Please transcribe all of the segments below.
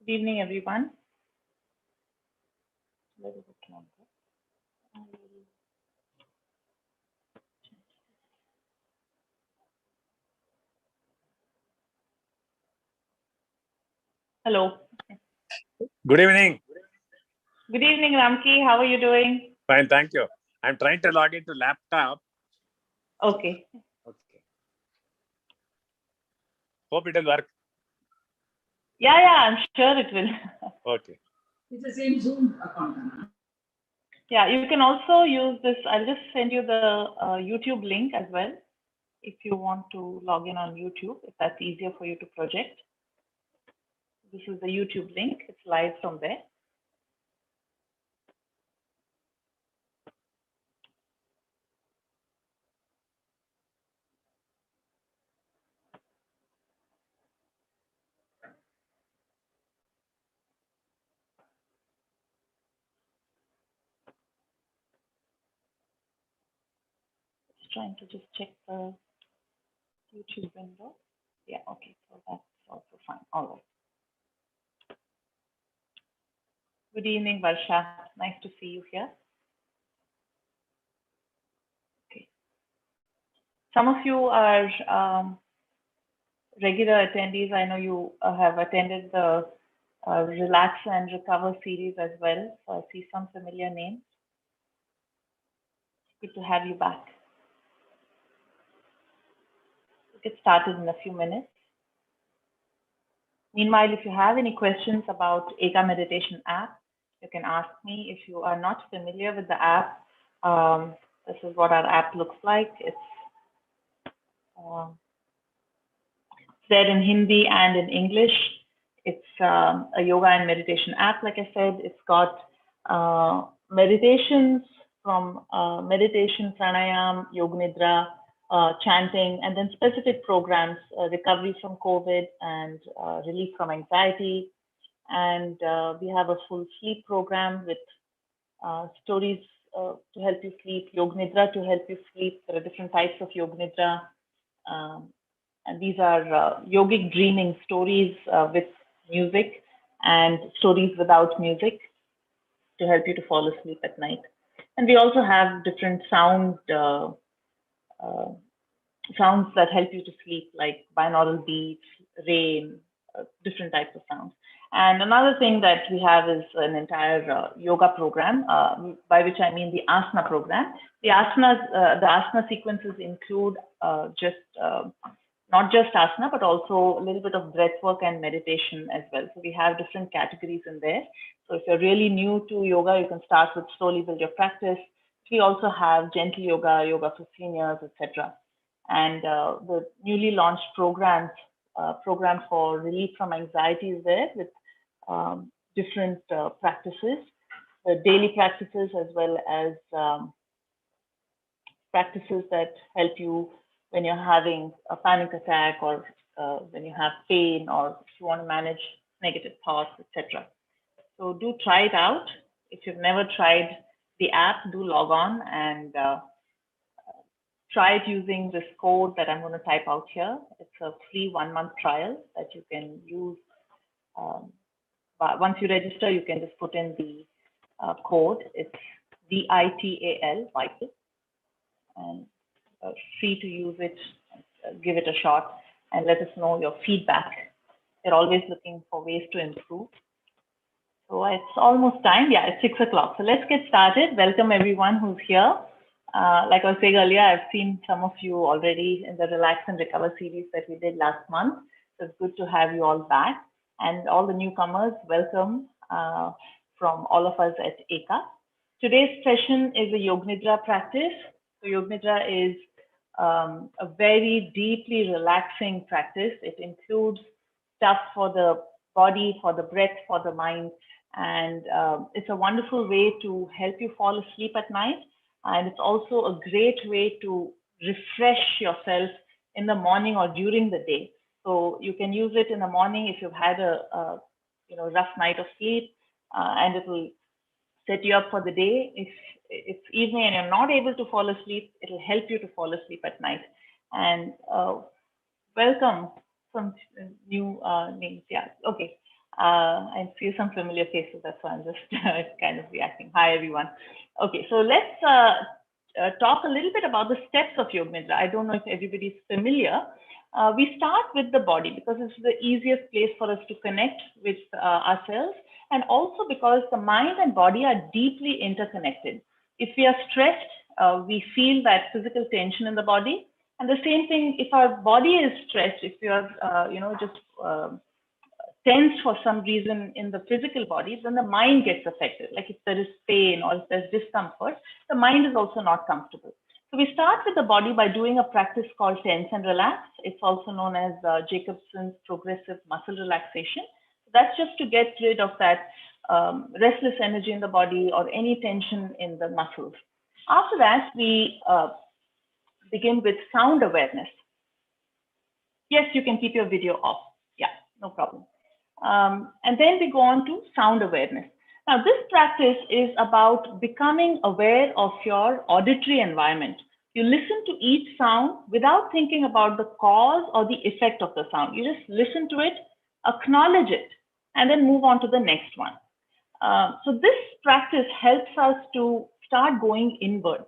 Good evening, everyone. Hello. Good evening. Good evening, Ramki. How are you doing? Fine, thank you. I'm trying to log into laptop. Okay. Okay. Hope it will work. Yeah, I'm sure it will. Okay. It's the same Zoom account. Yeah, you can also use this. I'll just send you the YouTube link as well if you want to log in on YouTube, if that's easier for you to project. This is the YouTube link. It's live from there. Just trying to just check the YouTube window. Yeah, okay, so that's also fine. All right. Good evening, Varsha. Nice to see you here. Okay. Some of you are regular attendees. I know you have attended the Relax and Recover series as well. So I see some familiar names. Good to have you back. We'll get started in a few minutes. Meanwhile, if you have any questions about Eka Meditation app, you can ask me. If you are not familiar with the app, this is what our app looks like. It's there in Hindi and in English. It's a yoga and meditation app, like I said. It's got meditations from meditation, pranayam, yoga nidra, chanting, and then specific programs, recovery from COVID and relief from anxiety. And we have a full sleep program with stories to help you sleep, yoga nidra to help you sleep. There are different types of yoga nidra. And these are yogic dreaming stories with music and stories without music to help you to fall asleep at night. And we also have different sounds that help you to sleep, like binaural beats, rain, different types of sounds. And another thing that we have is an entire yoga program, by which I mean the asana program. The asana sequences include not just asana, but also a little bit of breath work and meditation as well. So we have different categories in there. So if you're really new to yoga, you can start with slowly build your practice. We also have gentle yoga, yoga for seniors, etc. And the newly launched program for relief from anxiety is there with different practices, the daily practices as well as practices that help you when you're having a panic attack or when you have pain or if you want to manage negative thoughts, etc. So do try it out. If you've never tried the app, do log on and try it using this code that I'm going to type out here. It's a free 1-month trial that you can use. Once you register, you can just put in the code. It's VITAL, vital, and free to use it. Give it a shot and let us know your feedback. We're always looking for ways to improve. So it's almost time. Yeah, it's 6 o'clock. So let's get started. Welcome everyone who's here. Like I was saying earlier, I've seen some of you already in the Relax and Recover series that we did last month. So it's good to have you all back. And all the newcomers, welcome from all of us at Eka. Today's session is a Yoga Nidra practice. So Yoga Nidra is a very deeply relaxing practice. It includes stuff for the body, for the breath, for the mind. And it's a wonderful way to help you fall asleep at night. And it's also a great way to refresh yourself in the morning or during the day. So you can use it in the morning if you've had a rough night of sleep, and it will set you up for the day. If it's evening and you're not able to fall asleep, it'll help you to fall asleep at night. And welcome some new names. Yeah, okay. I see some familiar faces, that's why I'm just kind of reacting. Hi, everyone. Okay, so let's talk a little bit about the steps of Yoga Nidra. I don't know if everybody's familiar. We start with the body because it's the easiest place for us to connect with ourselves, and also because the mind and body are deeply interconnected. If we are stressed, we feel that physical tension in the body. And the same thing, if our body is stressed, if we are, just tense for some reason in the physical body, then the mind gets affected. Like if there is pain or if there's discomfort, the mind is also not comfortable. So we start with the body by doing a practice called tense and relax. It's also known as Jacobson's progressive muscle relaxation. That's just to get rid of that restless energy in the body or any tension in the muscles. After that, we begin with sound awareness. Yes, you can keep your video off. Yeah, no problem. And then we go on to sound awareness. Now, this practice is about becoming aware of your auditory environment. You listen to each sound without thinking about the cause or the effect of the sound. You just listen to it, acknowledge it, and then move on to the next one. So this practice helps us to start going inward.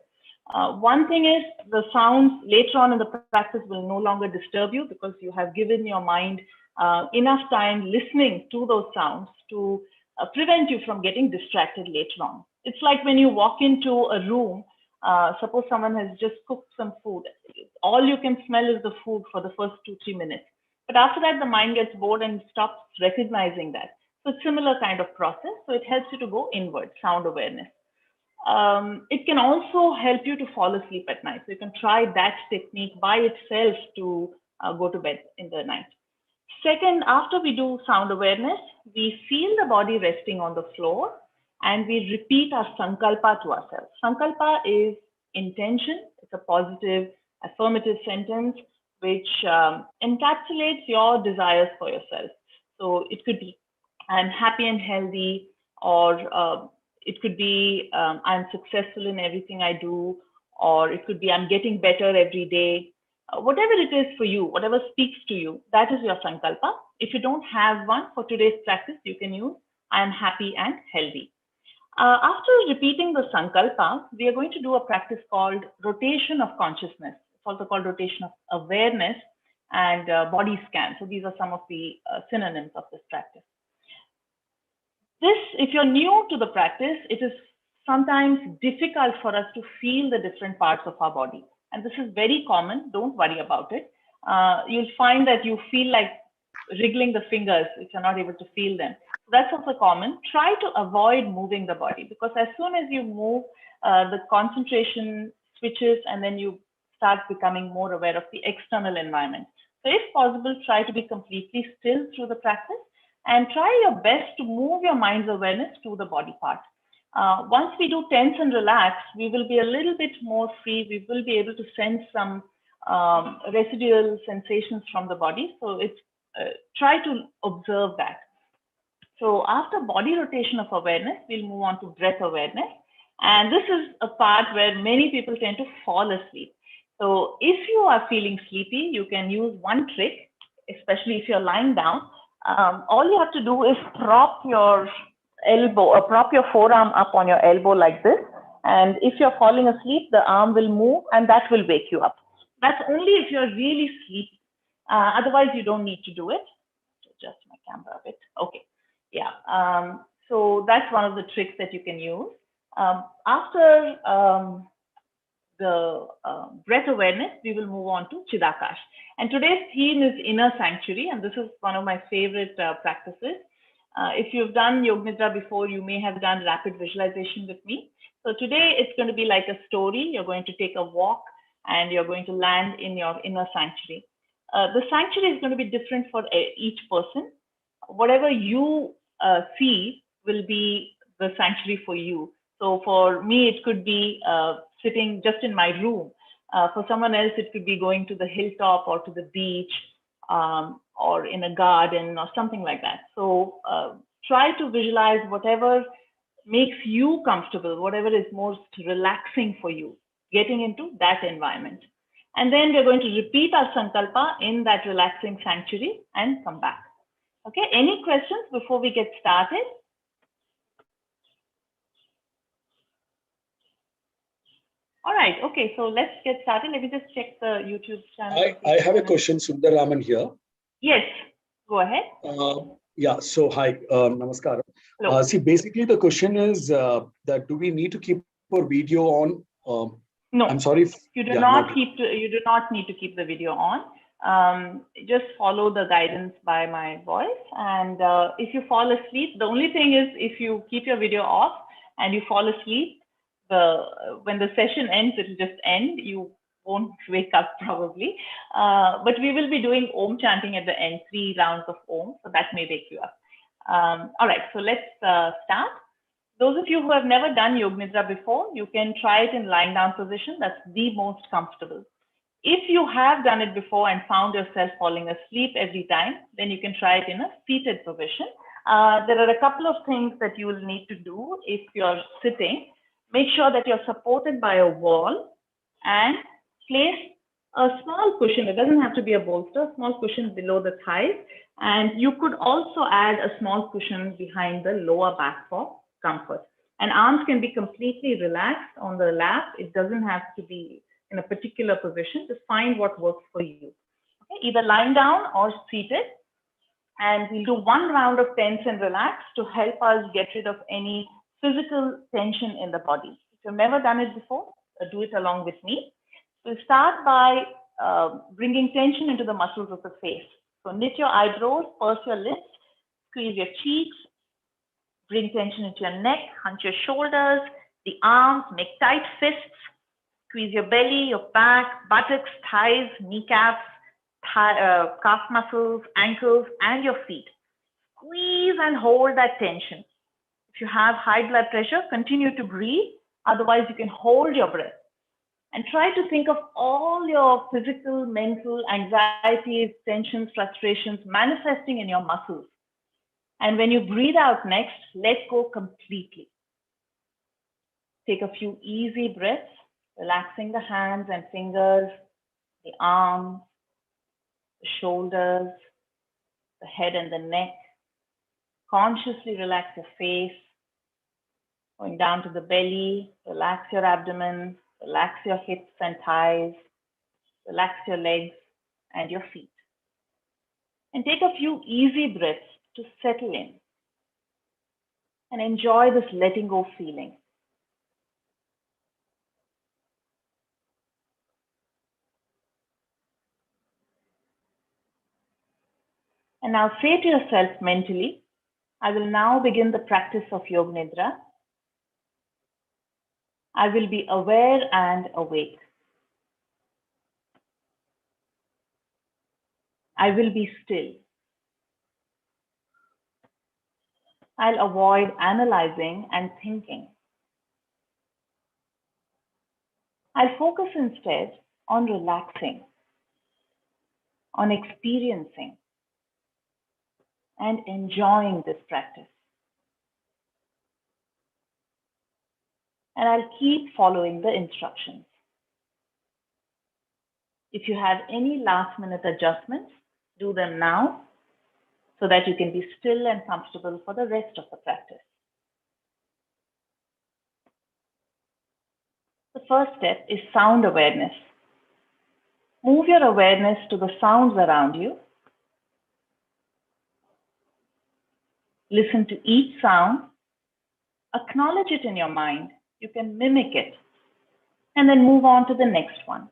One thing is the sounds later on in the practice will no longer disturb you because you have given your mind enough time listening to those sounds to prevent you from getting distracted later on. It's like when you walk into a room, suppose someone has just cooked some food, all you can smell is the food for the first 2-3 minutes. But after that, the mind gets bored and stops recognizing that. So it's similar kind of process. So it helps you to go inward, sound awareness. It can also help you to fall asleep at night. So you can try that technique by itself to go to bed in the night. Second, after we do sound awareness, we feel the body resting on the floor and we repeat our sankalpa to ourselves. Sankalpa is intention. It's a positive, affirmative sentence which encapsulates your desires for yourself. So it could be, I'm happy and healthy, or it could be, I'm successful in everything I do, or it could be, I'm getting better every day. Whatever it is for you, whatever speaks to you, that is your sankalpa. If you don't have one for today's practice, you can use, I am happy and healthy. After repeating the sankalpa, we are going to do a practice called rotation of consciousness. It's also called rotation of awareness and body scan. So these are some of the synonyms of this practice. This, if you're new to the practice, it is sometimes difficult for us to feel the different parts of our body. And this is very common. Don't worry about it. You'll find that you feel like wriggling the fingers if you're not able to feel them. So that's also common. Try to avoid moving the body because as soon as you move, the concentration switches and then you start becoming more aware of the external environment. So if possible, try to be completely still through the practice and try your best to move your mind's awareness to the body part. Once we do tense and relax, we will be a little bit more free. We will be able to sense some residual sensations from the body. So it's try to observe that. So after body rotation of awareness, we'll move on to breath awareness. And this is a part where many people tend to fall asleep. So if you are feeling sleepy, you can use one trick, especially if you're lying down. All you have to do is prop your elbow or prop your forearm up on your elbow like this. And if you're falling asleep, the arm will move and that will wake you up. That's only if you're really sleepy. Otherwise, you don't need to do it. Adjust my camera a bit. Okay. Yeah. So that's one of the tricks that you can use. After the breath awareness, we will move on to Chidakash. And today's theme is inner sanctuary. And this is one of my favorite practices. If you've done Yoga Nidra before, you may have done rapid visualization with me. So today it's going to be like a story. You're going to take a walk and you're going to land in your inner sanctuary. The sanctuary is going to be different for each person. Whatever you see will be the sanctuary for you. So for me, it could be sitting just in my room. For someone else, it could be going to the hilltop or to the beach. Or in a garden or something like that. So try to visualize whatever makes you comfortable, whatever is most relaxing for you, getting into that environment. And then we're going to repeat our sankalpa in that relaxing sanctuary and come back. Okay, any questions before we get started? All right, okay, so let's get started. Let me just check the YouTube channel. I have a question, Sundaraman here. Yes, go ahead. Yeah, so hi, namaskar. Hello. See, basically the question is that do we need to keep our video on? No, I'm sorry. you do Yeah, not need to keep the video on. Just follow the guidance by my voice. And if you fall asleep, the only thing is if you keep your video off and you fall asleep, when the session ends, it will just end. You won't wake up probably. But we will be doing Om chanting at the end, 3 rounds of Om. So that may wake you up. All right, so let's start. Those of you who have never done Yoga Nidra before, you can try it in lying down position. That's the most comfortable. If you have done it before and found yourself falling asleep every time, then you can try it in a seated position. There are a couple of things that you will need to do if you're sitting. Make sure that you're supported by a wall and place a small cushion. It doesn't have to be a bolster, a small cushion below the thighs. And you could also add a small cushion behind the lower back for comfort. And arms can be completely relaxed on the lap. It doesn't have to be in a particular position. Just find what works for you. Okay? Either lying down or seated. And we'll do 1 round of tense and relax to help us get rid of any physical tension in the body. If you've never done it before, do it along with me. We'll start by bringing tension into the muscles of the face. So knit your eyebrows, purse your lips, squeeze your cheeks, bring tension into your neck, hunch your shoulders, the arms, make tight fists, squeeze your belly, your back, buttocks, thighs, kneecaps, calf muscles, ankles, and your feet. Squeeze and hold that tension. If you have high blood pressure, continue to breathe. Otherwise, you can hold your breath. And try to think of all your physical, mental, anxieties, tensions, frustrations manifesting in your muscles. And when you breathe out next, let go completely. Take a few easy breaths, relaxing the hands and fingers, the arms, the shoulders, the head and the neck. Consciously relax your face, going down to the belly, relax your abdomen, relax your hips and thighs, relax your legs and your feet. And take a few easy breaths to settle in and enjoy this letting go feeling. And now say to yourself mentally, I will now begin the practice of Yoga Nidra. I will be aware and awake. I will be still. I'll avoid analyzing and thinking. I'll focus instead on relaxing, on experiencing, and enjoying this practice. And I'll keep following the instructions. If you have any last-minute adjustments, do them now so that you can be still and comfortable for the rest of the practice. The first step is sound awareness. Move your awareness to the sounds around you. Listen to each sound. Acknowledge it in your mind. You can mimic it. And then move on to the next one.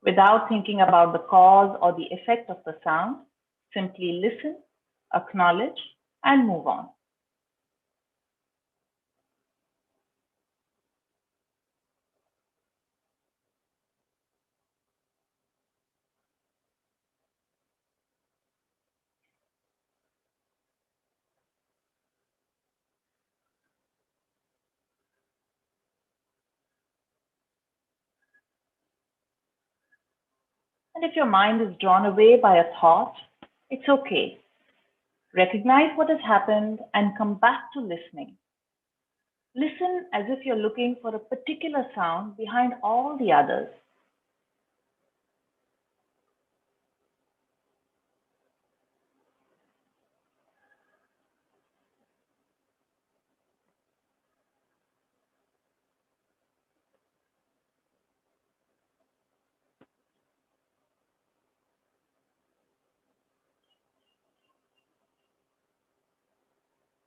Without thinking about the cause or the effect of the sound, simply listen, acknowledge, and move on. And if your mind is drawn away by a thought, it's okay. Recognize what has happened and come back to listening. Listen as if you're looking for a particular sound behind all the others.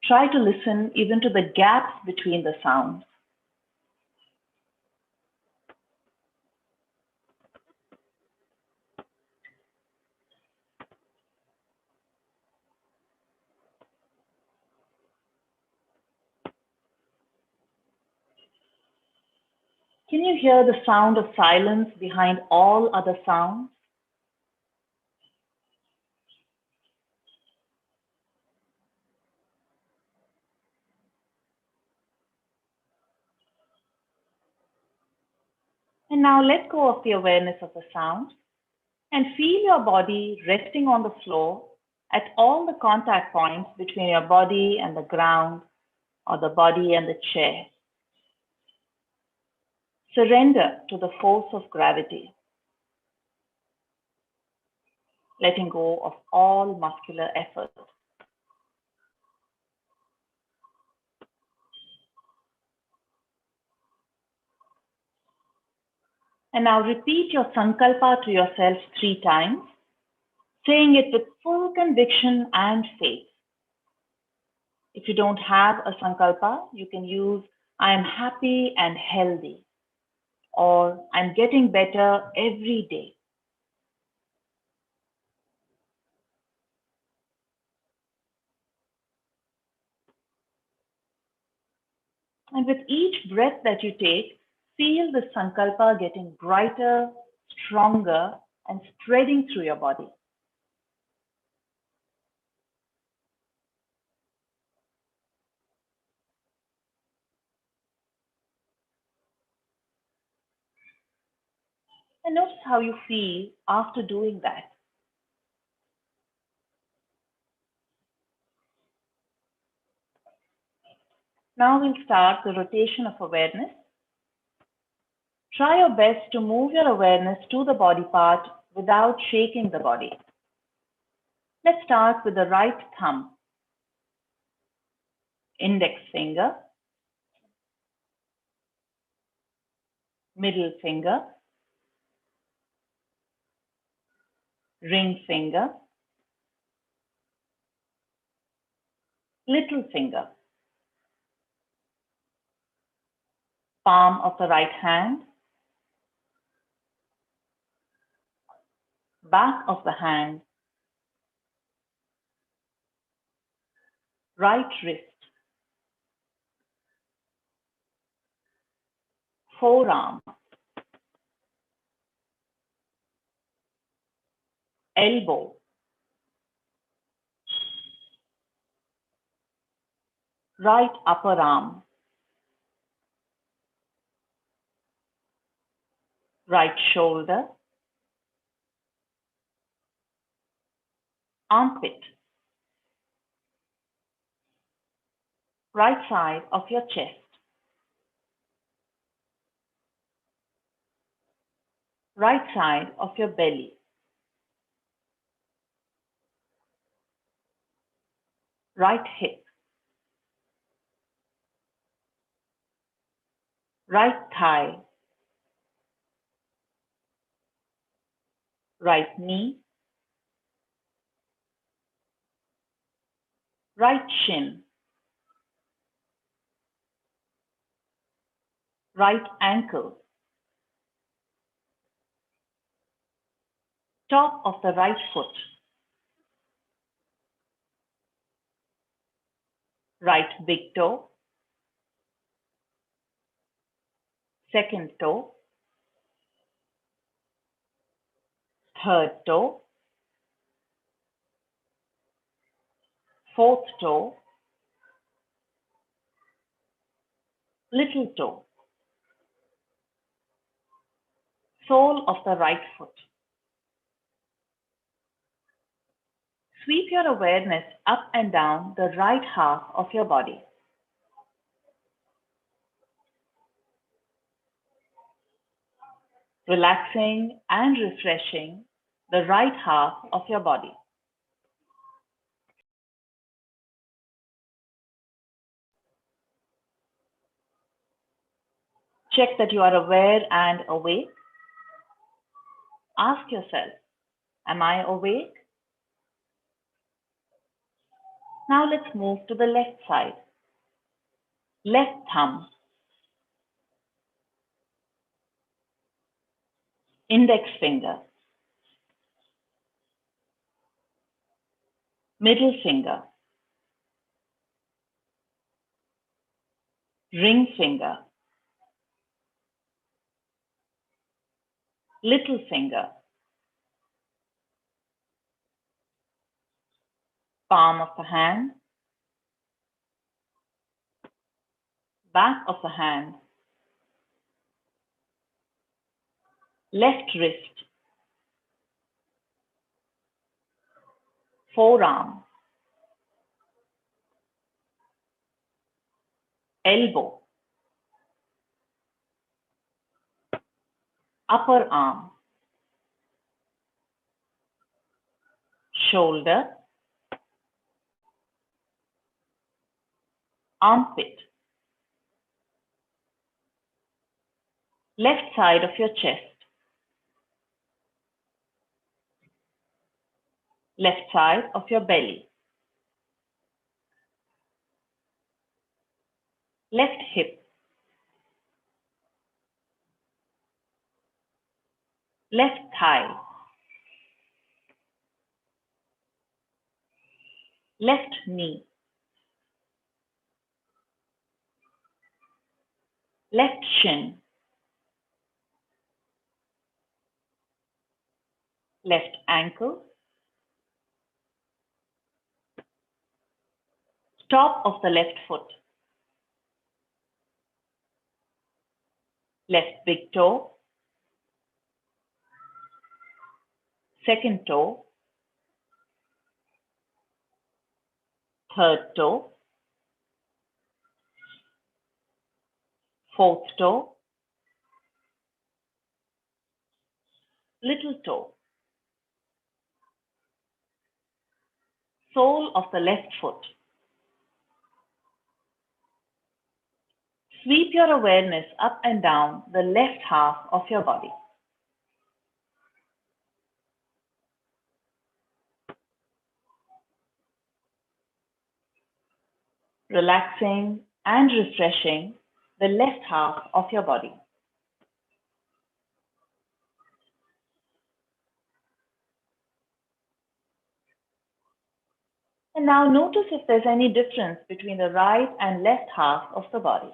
Try to listen even to the gaps between the sounds. Can you hear the sound of silence behind all other sounds? And now let go of the awareness of the sound and feel your body resting on the floor at all the contact points between your body and the ground or the body and the chair. Surrender to the force of gravity, letting go of all muscular effort. And now repeat your sankalpa to yourself 3 times, saying it with full conviction and faith. If you don't have a sankalpa, you can use I am happy and healthy, or I'm getting better every day. And with each breath that you take, feel the sankalpa getting brighter, stronger, and spreading through your body. And notice how you feel after doing that. Now we'll start the rotation of awareness. Try your best to move your awareness to the body part without shaking the body. Let's start with the right thumb, index finger, middle finger, ring finger, little finger, palm of the right hand, back of the hand, right wrist, forearm, elbow, right upper arm, right shoulder, armpit, right side of your chest, right side of your belly, right hip, right thigh, right knee, right shin, right ankle, top of the right foot, right big toe, second toe, third toe, fourth toe, little toe, sole of the right foot, Sweep your awareness up and down the right half of your body. Relaxing and refreshing the right half of your body. Check that you are aware and awake. Ask yourself, am I awake? Now let's move to the left side. Left thumb, index finger, middle finger, ring finger, little finger, palm of the hand, back of the hand, left wrist, forearm, elbow, upper arm, shoulder, armpit, left side of your chest, left side of your belly, left hip, left thigh, left knee, left shin, left ankle, top of the left foot, left big toe, second toe, third toe, fourth toe, little toe, sole of the left foot. Sweep your awareness up and down the left half of your body. Relaxing and refreshing the left half of your body. And now notice if there's any difference between the right and left half of the body.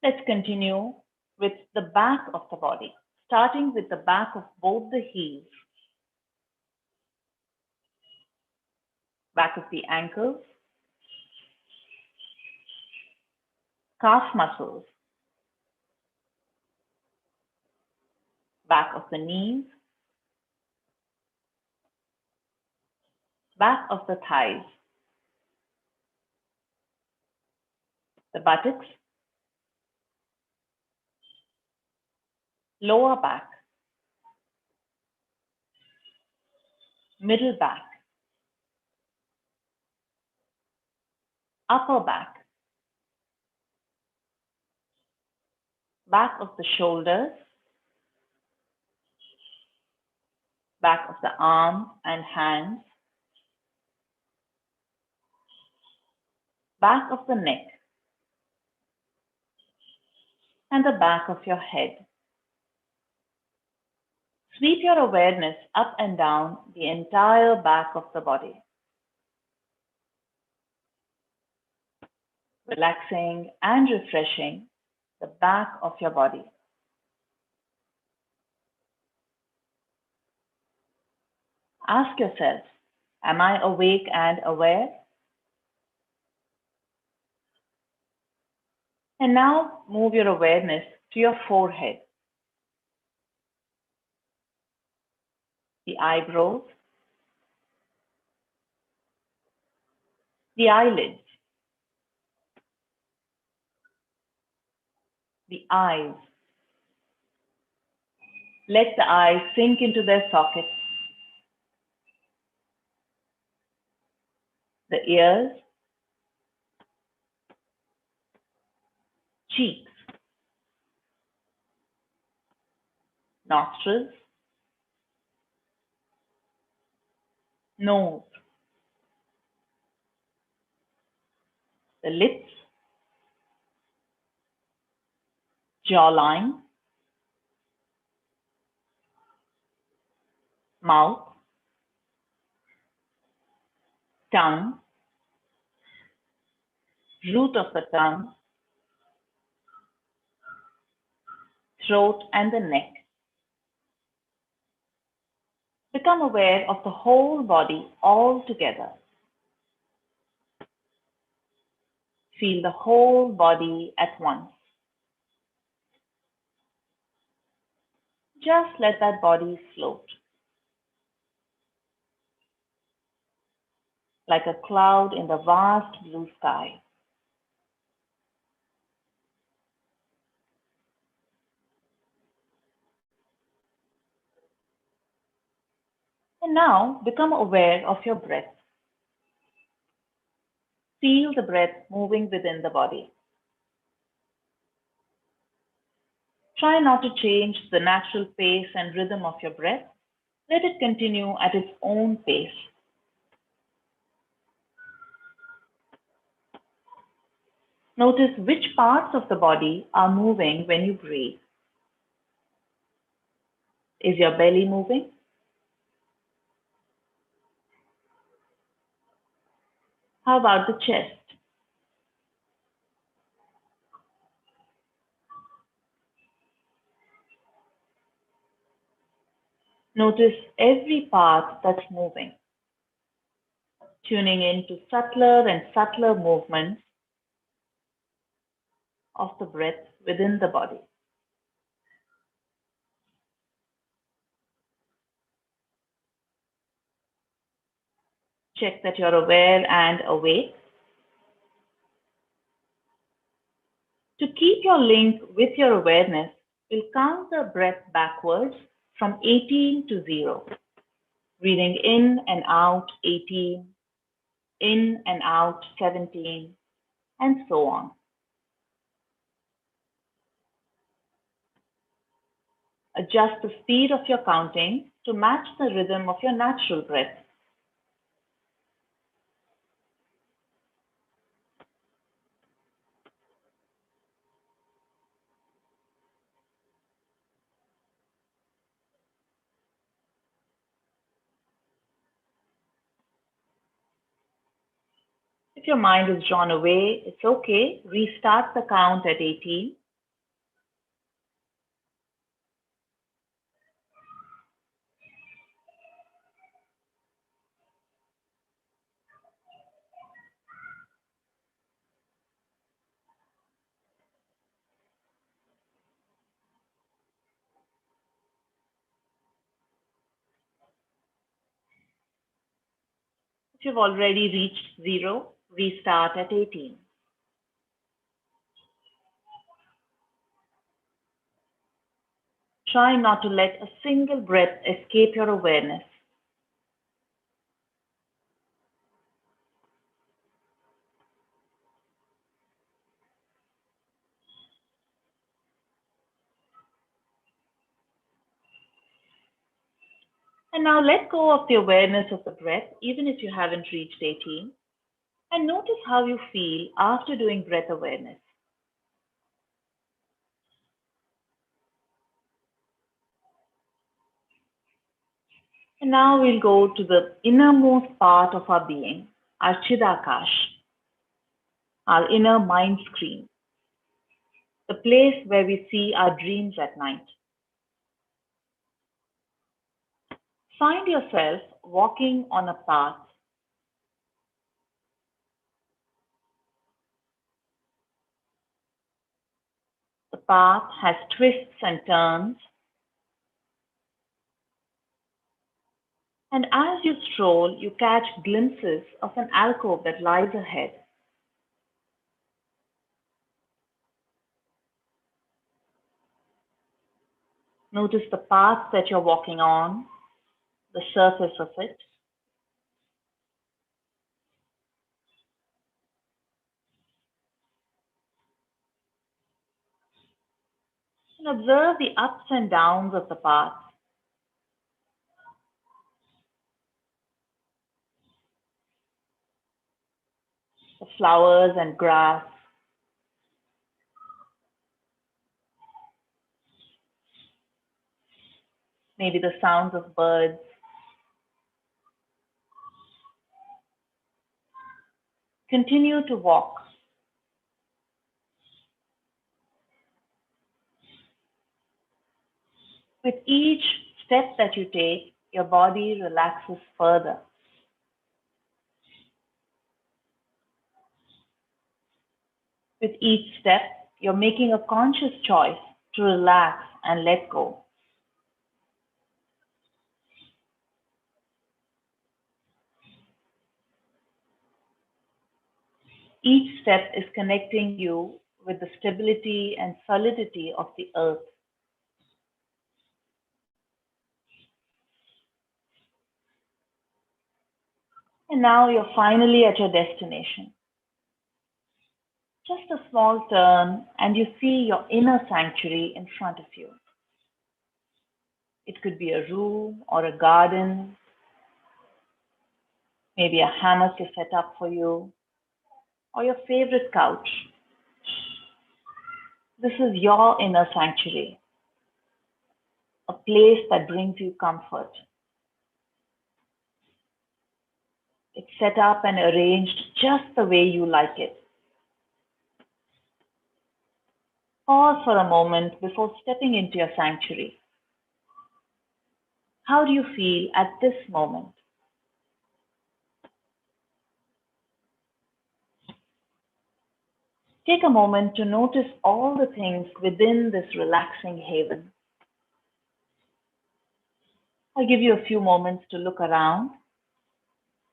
Let's continue with the back of the body, starting with the back of both the heels, back of the ankles, calf muscles, back of the knees, back of the thighs, the buttocks, lower back, middle back, upper back, back of the shoulders, back of the arms and hands, back of the neck, and the back of your head. Sweep your awareness up and down the entire back of the body. Relaxing and refreshing the back of your body. Ask yourself, am I awake and aware? And now move your awareness to your forehead, the eyebrows, the eyelids, the eyes. Let the eyes sink into their sockets. The ears, cheeks, nostrils, nose, the lips, jawline, mouth, tongue, root of the tongue, throat, and the neck. Become aware of the whole body all together. Feel the whole body at once. Just let that body float like a cloud in the vast blue sky. And now become aware of your breath. Feel the breath moving within the body. Try not to change the natural pace and rhythm of your breath. Let it continue at its own pace. Notice which parts of the body are moving when you breathe. Is your belly moving? How about the chest? Notice every part that's moving, tuning in to subtler and subtler movements of the breath within the body. Check that you're aware and awake. To keep your link with your awareness, we'll count the breath backwards from 18 to 0. Breathing in and out 18, in and out 17, and so on. Adjust the speed of your counting to match the rhythm of your natural breath. If your mind is drawn away, it's okay. Restart the count at 18. If you've already reached 0, restart at 18. Try not to let a single breath escape your awareness. And now let go of the awareness of the breath, even if you haven't reached 18. And notice how you feel after doing breath awareness. And now we'll go to the innermost part of our being, our Chidakash, our inner mind screen, the place where we see our dreams at night. Find yourself walking on a path. The path has twists and turns, and as you stroll, you catch glimpses of an alcove that lies ahead. Notice the path that you're walking on, the surface of it. And observe the ups and downs of the path. The flowers and grass. Maybe the sounds of birds. Continue to walk. With each step that you take, your body relaxes further. With each step, you're making a conscious choice to relax and let go. Each step is connecting you with the stability and solidity of the earth. And now you're finally at your destination. Just a small turn, and you see your inner sanctuary in front of you. It could be a room or a garden, maybe a hammock is set up for you, or your favorite couch. This is your inner sanctuary, a place that brings you comfort. It's set up and arranged just the way you like it. Pause for a moment before stepping into your sanctuary. How do you feel at this moment? Take a moment to notice all the things within this relaxing haven. I'll give you a few moments to look around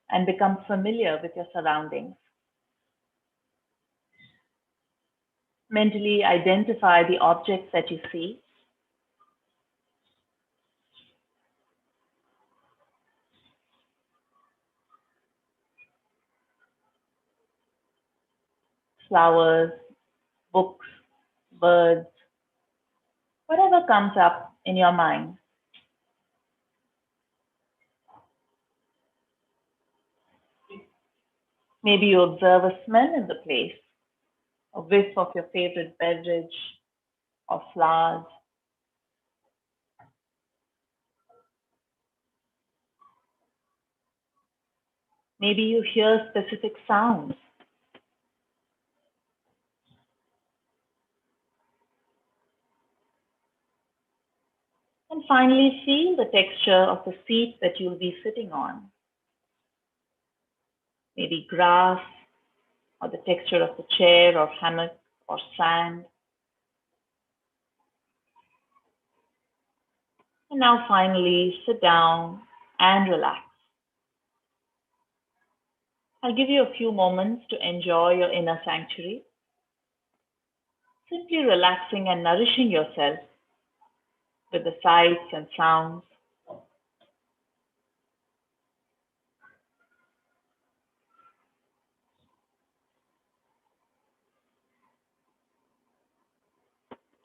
and become familiar with your surroundings. Mentally identify the objects that you see. Flowers, books, birds, whatever comes up in your mind. Maybe you observe a smell in the place, a whiff of your favorite beverage or flowers. Maybe you hear specific sounds. And finally, feel the texture of the seat that you'll be sitting on. Maybe grass, or the texture of the chair or hammock or sand. And now finally, sit down and relax. I'll give you a few moments to enjoy your inner sanctuary. Simply relaxing and nourishing yourself with the sights and sounds.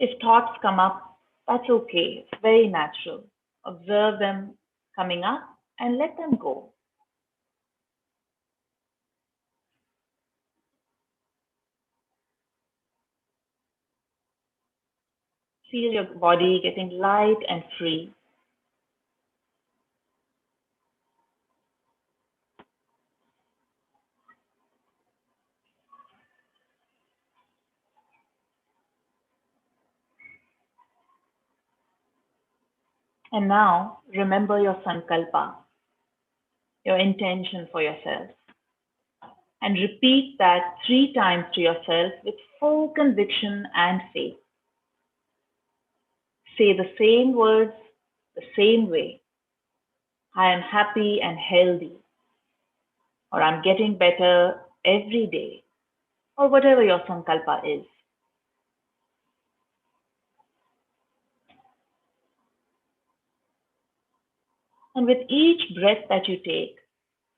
If thoughts come up, that's okay. It's very natural. Observe them coming up and let them go. Feel your body getting light and free. And now, remember your sankalpa, your intention for yourself. And repeat that 3 times to yourself with full conviction and faith. Say the same words the same way. I am happy and healthy, or I'm getting better every day, or whatever your sankalpa is. And with each breath that you take,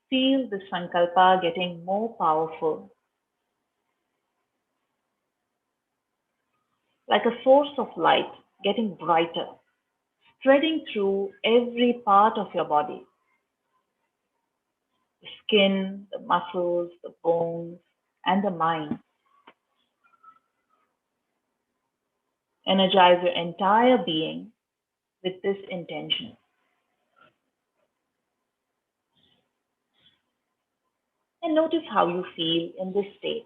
feel the sankalpa getting more powerful, like a source of light getting brighter, spreading through every part of your body, the skin, the muscles, the bones, and the mind. Energize your entire being with this intention. And notice how you feel in this state.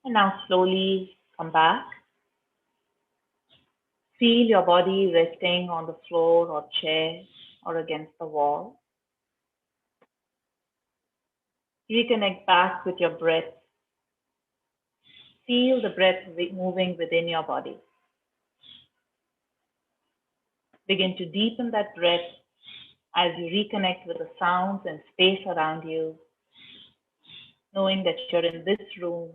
And now slowly come back. Feel your body resting on the floor or chair or against the wall. Reconnect back with your breath. Feel the breath moving within your body. Begin to deepen that breath as you reconnect with the sounds and space around you, knowing that you're in this room.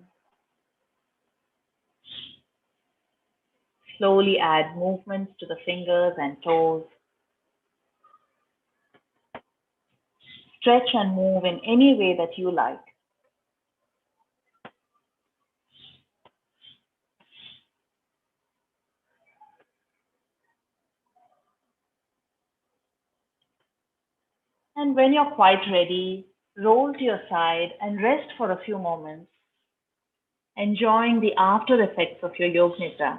Slowly add movements to the fingers and toes. Stretch and move in any way that you like. And when you're quite ready, roll to your side and rest for a few moments, enjoying the after effects of your Yoga Nidra.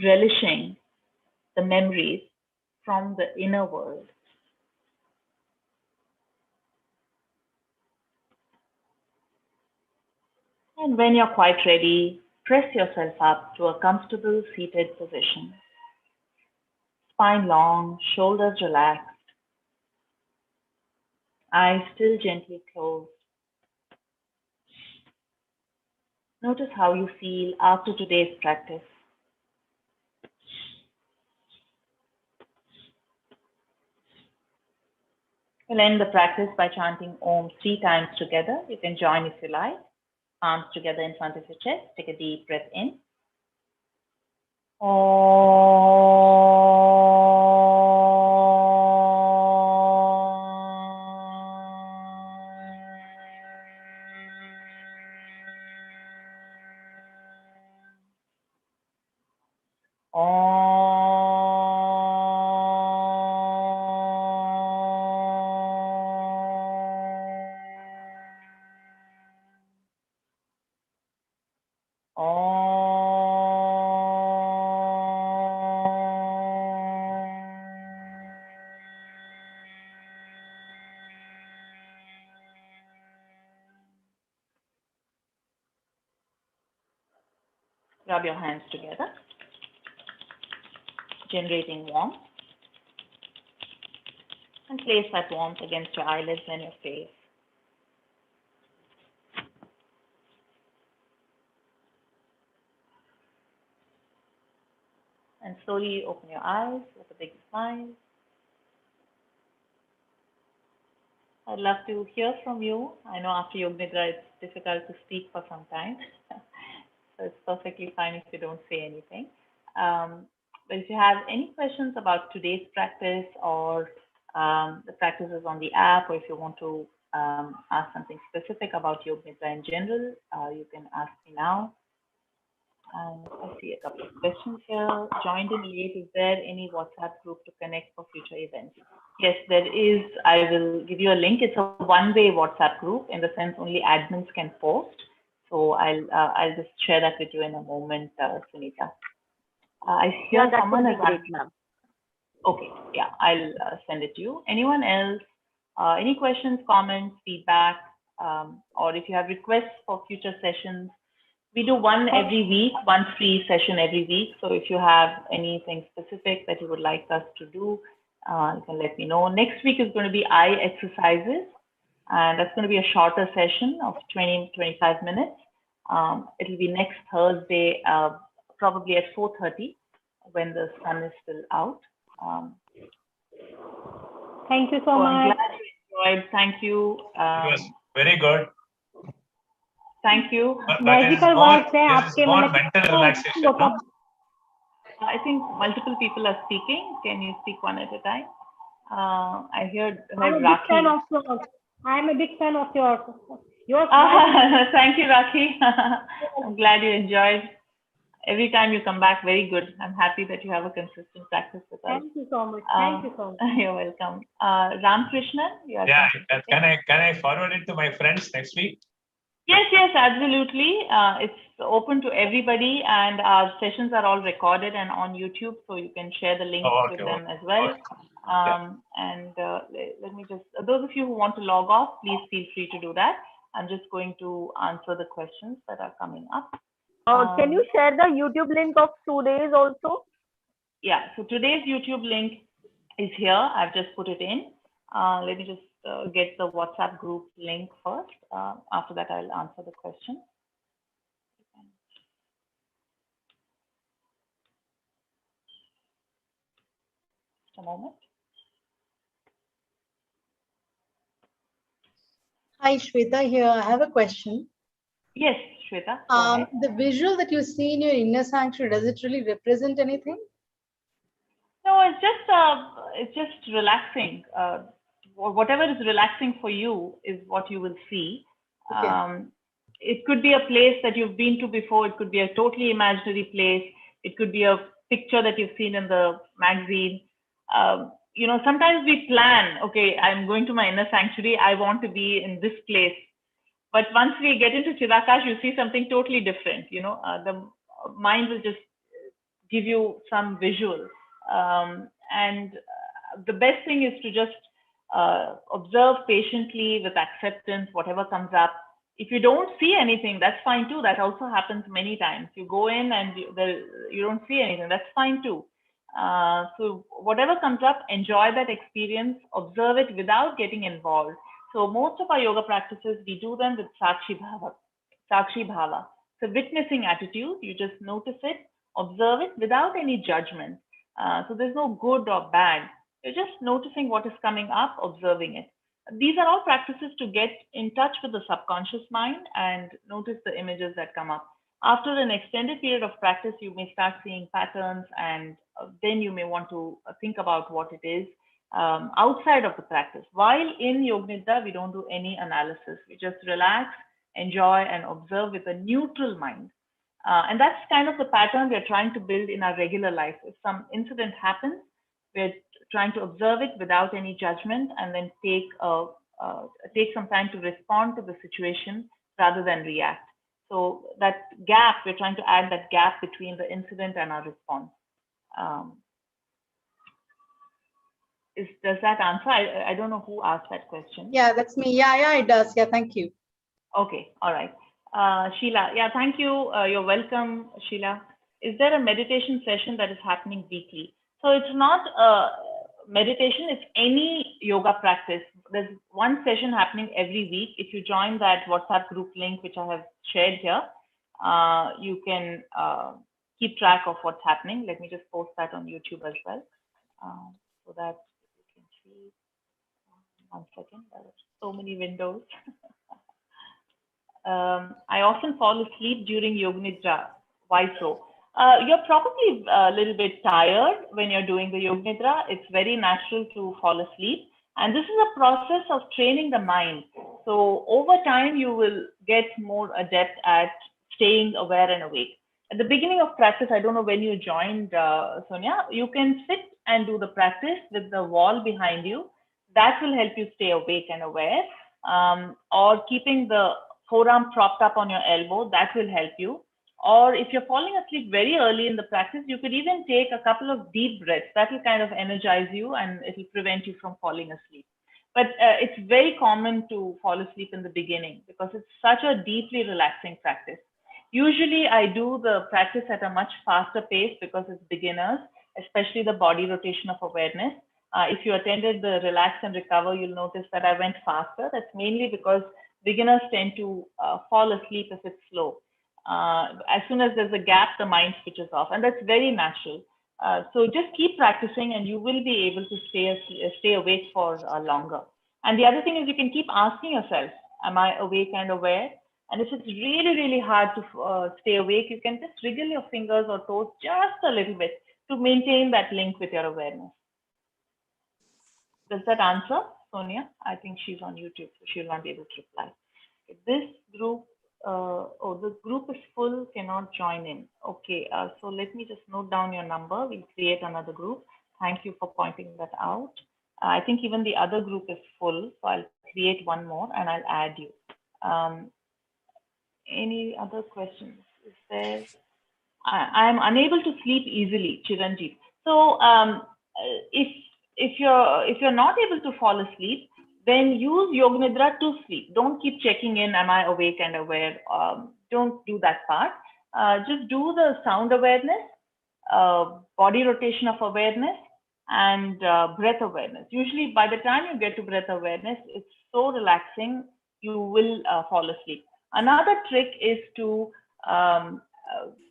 Relishing the memories from the inner world. And when you're quite ready, press yourself up to a comfortable seated position. Spine long, shoulders relaxed, eyes still gently closed. Notice how you feel after today's practice. We'll end the practice by chanting Om 3 times together. You can join if you like. Arms together in front of your chest. Take a deep breath in. Rub your hands together, generating warmth, and place that warmth against your eyelids and your face. And slowly open your eyes with a big smile. I'd love to hear from you. I know after Yoga Nidra it's difficult to speak for some time. So it's perfectly fine if you don't say anything. But if you have any questions about today's practice or the practices on the app, or if you want to ask something specific about Yoga Nidra in general, you can ask me now. And I see a couple of questions here. Joined in late, is there any WhatsApp group to connect for future events? Yes, there is. I will give you a link. It's a one-way WhatsApp group in the sense only admins can post. So I'll just share that with you in a moment, Sunita. I hear that someone would is be great, ma'am. Okay, yeah, I'll send it to you. Anyone else? Any questions, comments, feedback, or if you have requests for future sessions, We do one every week, one free session every week. So if you have anything specific that you would like us to do, you can let me know. Next week is going to be eye exercises, and that's going to be a shorter session of 20-25 minutes. It'll be next Thursday, probably at 4:30 when the sun is still out. Thank you so I'm much. glad you enjoyed. Thank you. It was very good. Thank you. But Magical words है आपके more मतलब mental relaxation. No? I think multiple people are speaking. Can you speak one at a time? I heard I'm a big Rakhi. fan of yours. I'm a big fan of yours. Your smile. Thank you, Rakhi. I'm glad you enjoyed. Every time you come back, very good. I'm happy that you have a consistent practice with us. Thank you so much. Thank you so much. You're welcome. Ramkrishnan, you are Yeah, coming. can I forward it to my friends next week? Yes, absolutely. It's open to everybody, and our sessions are all recorded and on YouTube, so you can share the links with them as well. And let me just, those of you who want to log off, please feel free to do that. I'm just going to answer the questions that are coming up. Can you share the YouTube link of today's also? Yeah, so today's YouTube link is here. I've just put it in. Let me just get the WhatsApp group link first. After that, I'll answer the question. Just a moment. Hi, Shweta here. I have a question. Yes, Shweta. Go ahead. The visual that you see in your inner sanctuary, does it really represent anything? No, it's just relaxing. Whatever is relaxing for you is what you will see. Okay. It could be a place that you've been to before. It could be a totally imaginary place. It could be a picture that you've seen in the magazine. You know, sometimes we plan, okay, I'm going to my inner sanctuary. I want to be in this place. But once we get into Chidakash, you see something totally different. You know, the mind will just give you some visual. And the best thing is to just observe patiently with acceptance, whatever comes up. If you don't see anything, that's fine too. That also happens many times. You go in and you don't see anything, that's fine too. So whatever comes up, enjoy that experience, observe it without getting involved. So most of our yoga practices, we do them with Sakshi Bhava. Sakshi Bhava. It's a witnessing attitude. You just notice it, observe it without any judgment. So there's no good or bad. You're just noticing what is coming up, observing it. These are all practices to get in touch with the subconscious mind and notice the images that come up. After an extended period of practice, you may start seeing patterns, and then you may want to think about what it is outside of the practice. While in Yoga Nidra, we don't do any analysis. We just relax, enjoy, and observe with a neutral mind. And that's kind of the pattern we're trying to build in our regular life. If some incident happens, we're trying to observe it without any judgment, and then take some time to respond to the situation rather than react. So that gap, we're trying to add that gap between the incident and our response. Does that answer? I don't know who asked that question. Yeah, that's me. Yeah, it does. Yeah, thank you. Okay, all right. Sheila, yeah, thank you. You're welcome, Sheila. Is there a meditation session that is happening weekly? So it's not a meditation, it's any yoga practice. There's one session happening every week. If you join that WhatsApp group link, which I have shared here, you can keep track of what's happening. Let me just post that on YouTube as well, so that you can see. 1 second, there are so many windows. I often fall asleep during Yoga Nidra. Why so? You're probably a little bit tired when you're doing the Yoga Nidra. It's very natural to fall asleep. And this is a process of training the mind. So over time, you will get more adept at staying aware and awake. At the beginning of practice, I don't know when you joined, Sonia, you can sit and do the practice with the wall behind you. That will help you stay awake and aware. Or keeping the forearm propped up on your elbow, that will help you. Or if you're falling asleep very early in the practice, you could even take a couple of deep breaths. That will kind of energize you, and it will prevent you from falling asleep. But it's very common to fall asleep in the beginning because it's such a deeply relaxing practice. Usually I do the practice at a much faster pace because it's beginners, especially the body rotation of awareness. If you attended the relax and recover, you'll notice that I went faster. That's mainly because beginners tend to fall asleep if it's slow. As soon as there's a gap, the mind switches off, and that's very natural. So just keep practicing and you will be able to stay awake for longer. And the other thing is you can keep asking yourself, am I awake and aware? And if it's really, really hard to stay awake, you can just wriggle your fingers or toes just a little bit to maintain that link with your awareness. Does that answer, Sonia? I think she's on YouTube, so she'll not be able to reply. This group, the group is full, cannot join in. Okay, so let me just note down your number. We'll create another group. Thank you for pointing that out. I think even the other group is full, so I'll create one more and I'll add you. Any other questions? Is there? I am unable to sleep easily, Chiranjeev. So if you're not able to fall asleep, then use Yoga Nidra to sleep. Don't keep checking in, am I awake and aware? Don't do that part. Just do the sound awareness, body rotation of awareness, and breath awareness. Usually by the time you get to breath awareness, it's so relaxing, you will fall asleep. Another trick is to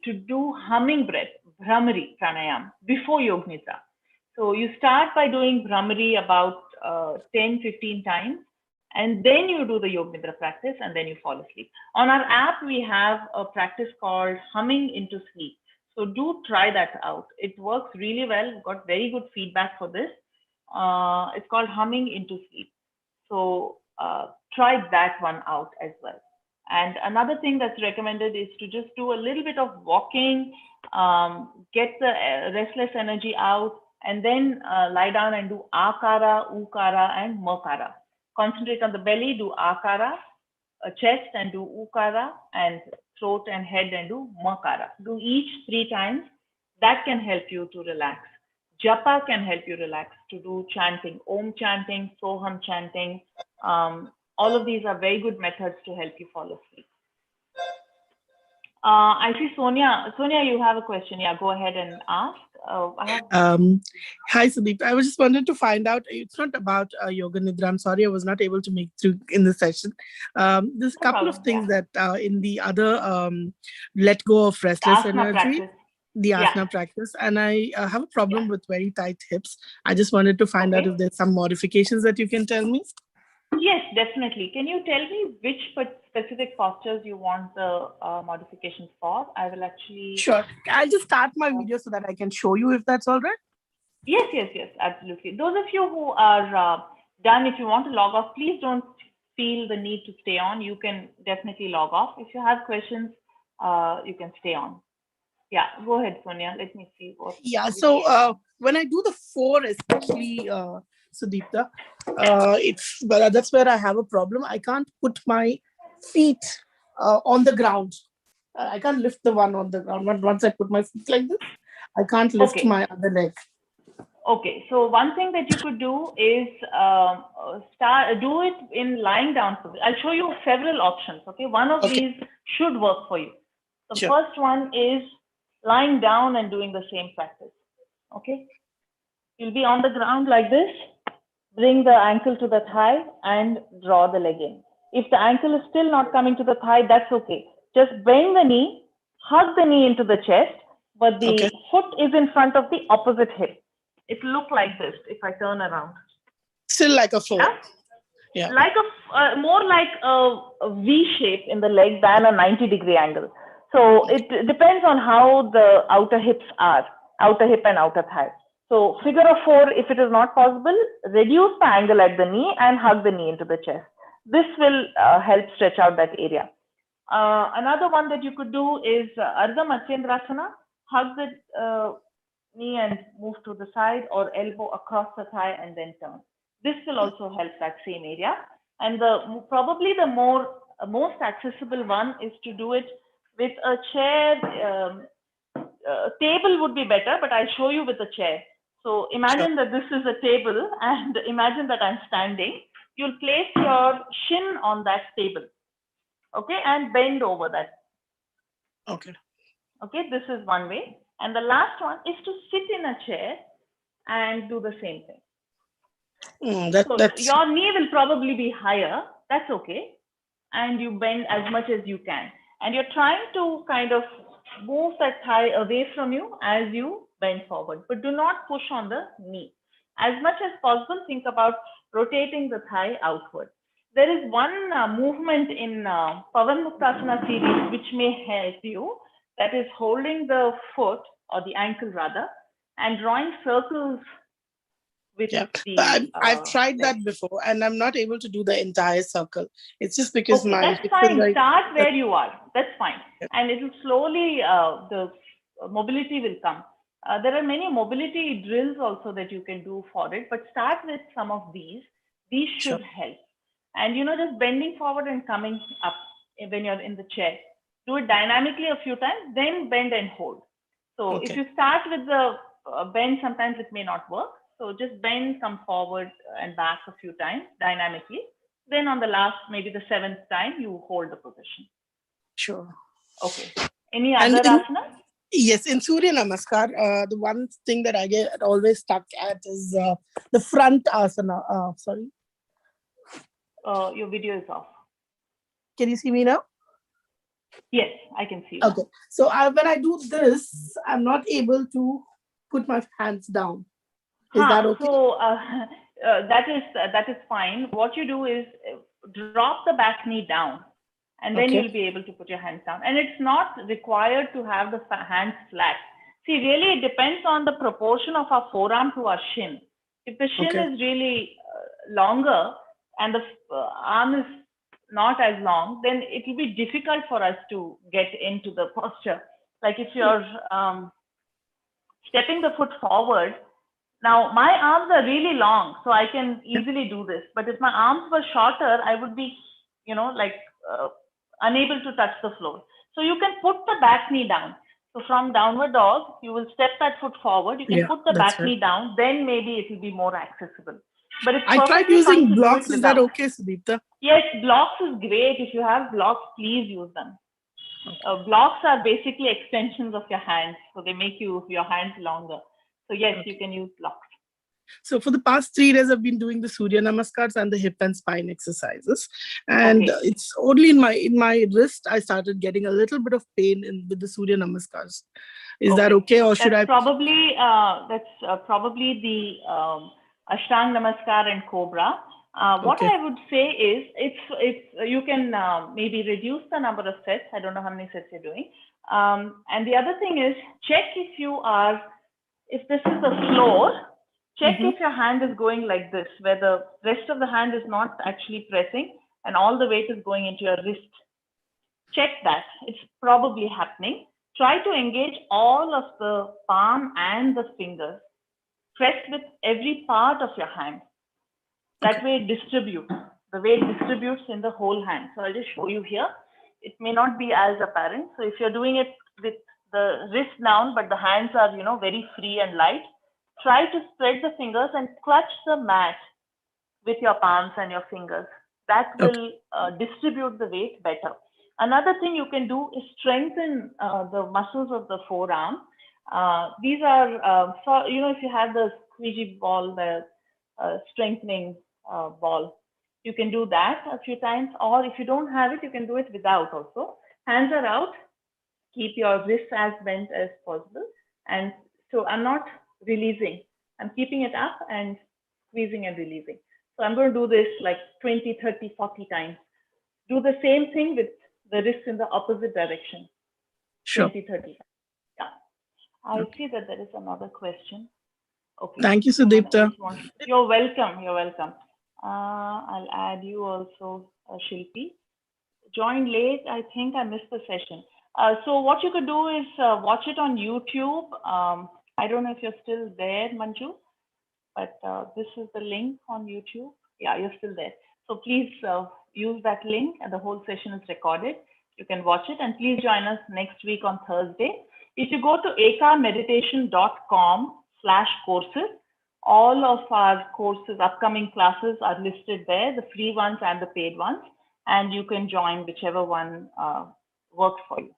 do humming breath, brahmari pranayam, before Yoga Nidra. So you start by doing brahmari about 10-15 times, and then you do the Yoga Nidra practice, and then you fall asleep. On our app, we have a practice called humming into sleep. So do try that out. It works really well. We've got very good feedback for this. It's called humming into sleep. So try that one out as well. And another thing that's recommended is to just do a little bit of walking, get the restless energy out, and then lie down and do akara, ukara, and makara. Concentrate on the belly, do akara, chest, and do ukara, and throat and head, and do makara. Do each 3 times. That can help you to relax. Japa can help you relax, to do chanting, Om chanting, Soham chanting. All of these are very good methods to help you fall asleep. I see Sonia. Sonia, you have a question. Yeah, go ahead and ask. Hi, Sudeep. I was just wanted to find out, it's not about Yoga Nidra. I'm sorry I was not able to make through in the session. There's a couple of things that in the other let go of restless Asana energy, practice. the asana practice, and I have a problem with very tight hips. I just wanted to find out if there's some modifications that you can tell me. Yes, definitely. Can you tell me which specific postures you want the modifications for? I will actually... Sure. I'll just start my video so that I can show you if that's all right. Yes, absolutely. Those of you who are done, if you want to log off, please don't feel the need to stay on. You can definitely log off. If you have questions, you can stay on. Yeah, go ahead, Sonia. Let me see what... Yeah, so when I do the 4, especially... Sudeepta, that's where I have a problem. I can't put my feet on the ground. I can't lift the one on the ground. Once I put my feet like this, I can't lift my other leg. Okay, so one thing that you could do is do it in lying down. I'll show you several options. Okay, one of these should work for you. The first one is lying down and doing the same practice. Okay, you'll be on the ground like this. Bring the ankle to the thigh and draw the leg in. If the ankle is still not coming to the thigh, that's okay. Just bend the knee, hug the knee into the chest, but the foot is in front of the opposite hip. It will look like this if I turn around. Still like a 4. Yeah. Like more like a V shape in the leg than a 90-degree angle. So it depends on how the outer hips are, outer hip and outer thigh. So figure of 4, if it is not possible, reduce the angle at the knee and hug the knee into the chest. This will help stretch out that area. Another one that you could do is Ardha Matsyendrasana. Hug the knee and move to the side, or elbow across the thigh and then turn. This will also help that same area. And probably the most accessible one is to do it with a chair. Table would be better, but I'll show you with a chair. So imagine that this is a table and imagine that I'm standing. You'll place your shin on that table, okay, and bend over that. Okay. Okay, this is one way. And the last one is to sit in a chair and do the same thing. So That's your knee will probably be higher. That's okay. And you bend as much as you can. And you're trying to kind of move that thigh away from you as you bend forward, but do not push on the knee. As much as possible, think about rotating the thigh outward. There is one movement in Pavan Muktasana series which may help you. That is holding the foot or the ankle rather, and drawing circles with yeah. the. I've tried leg. that before, and I'm not able to do the entire circle. It's just because Okay, my that's hips are fine. like. Start where you are. That's fine. Yeah. And it will slowly, the mobility will come. There are many mobility drills also that you can do for it, but start with some of these. These should help. And just bending forward and coming up when you're in the chair. Do it dynamically a few times, then bend and hold. So if Okay. you start with the bend, sometimes it may not work. So just bend, come forward and back a few times dynamically. Then on the last, maybe the 7th time, you hold the position. Sure. Okay. Any And other asana? Yes, in Surya Namaskar, the one thing that I get always stuck at is the front asana. Sorry. Your video is off. Can you see me now? Yes, I can see you. Okay. So when I do this, I'm not able to put my hands down. Is that okay? So that is fine. What you do is drop the back knee down, and then you'll be able to put your hands down. And it's not required to have the hands flat. See, really, it depends on the proportion of our forearm to our shin. If the shin is really longer and the arm is not as long, then it will be difficult for us to get into the posture. Like if you're stepping the foot forward, now my arms are really long, so I can easily do this. But if my arms were shorter, I would be, unable to touch the floor. So you can put the back knee down. So from downward dog, you will step that foot forward. You can put the back knee down. Then maybe it will be more accessible. But it's I tried using blocks. Is that okay, Sudipta? Yes, blocks is great. If you have blocks, please use them. Blocks are basically extensions of your hands. So they make your hands longer. So yes, you can use blocks. So for the past 3 days, I've been doing the Surya Namaskars and the hip and spine exercises. And it's only in my wrist, I started getting a little bit of pain with the Surya Namaskars. Is that okay? Or should that's probably the Ashtang Namaskar and Cobra. What I would say is it's you can maybe reduce the number of sets. I don't know how many sets you're doing. And the other thing is check if this is the floor, check if your hand is going like this, where the rest of the hand is not actually pressing and all the weight is going into your wrist. Check that. It's probably happening. Try to engage all of the palm and the fingers. Press with every part of your hand. That way it distributes. The weight distributes in the whole hand. So I'll just show you here. It may not be as apparent. So if you're doing it with the wrist down, but the hands are, very free and light, try to spread the fingers and clutch the mat with your palms and your fingers. That will distribute the weight better. Another thing you can do is strengthen the muscles of the forearm. These are, if you have the squeegee ball, the strengthening ball, you can do that a few times. Or if you don't have it, you can do it without also. Hands are out. Keep your wrists as bent as possible. And so I'm not releasing. I'm keeping it up and squeezing and releasing. So I'm going to do this like 20, 30, 40 times. Do the same thing with the wrist in the opposite direction. Sure. 20, 30 times. Yeah. I see that there is another question. Okay. Thank you, Sudipta. You're welcome. You're welcome. I'll add you also, Shilpi. Joined late. I think I missed the session. So what you could do is watch it on YouTube. I don't know if you're still there, Manju, but this is the link on YouTube. Yeah, you're still there. So please use that link, and the whole session is recorded. You can watch it, and please join us next week on Thursday. If you go to ekameditation.com/courses, all of our courses, upcoming classes are listed there, the free ones and the paid ones, and you can join whichever one works for you.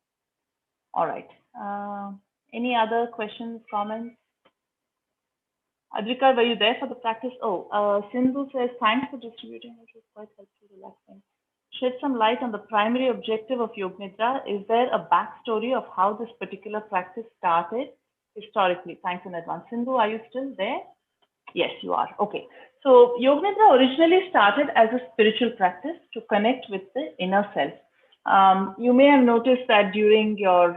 All right. Any other questions, comments? Adrika, were you there for the practice? Oh, Sindhu says, thanks for distributing. It was quite helpful, relaxing. Shed some light on the primary objective of Yoga Nidra. Is there a backstory of how this particular practice started historically? Thanks in advance. Sindhu, are you still there? Yes, you are. Okay. So Yoga Nidra originally started as a spiritual practice to connect with the inner self. You may have noticed that during your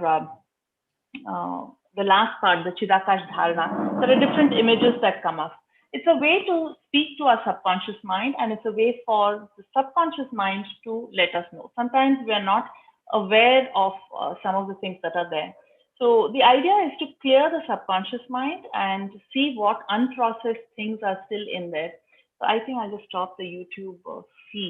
the last part, the Chidakash Dharana, there are different images that come up. It's a way to speak to our subconscious mind, and it's a way for the subconscious mind to let us know. Sometimes we are not aware of some of the things that are there. So the idea is to clear the subconscious mind and see what unprocessed things are still in there. So I think I'll just stop the YouTube feed.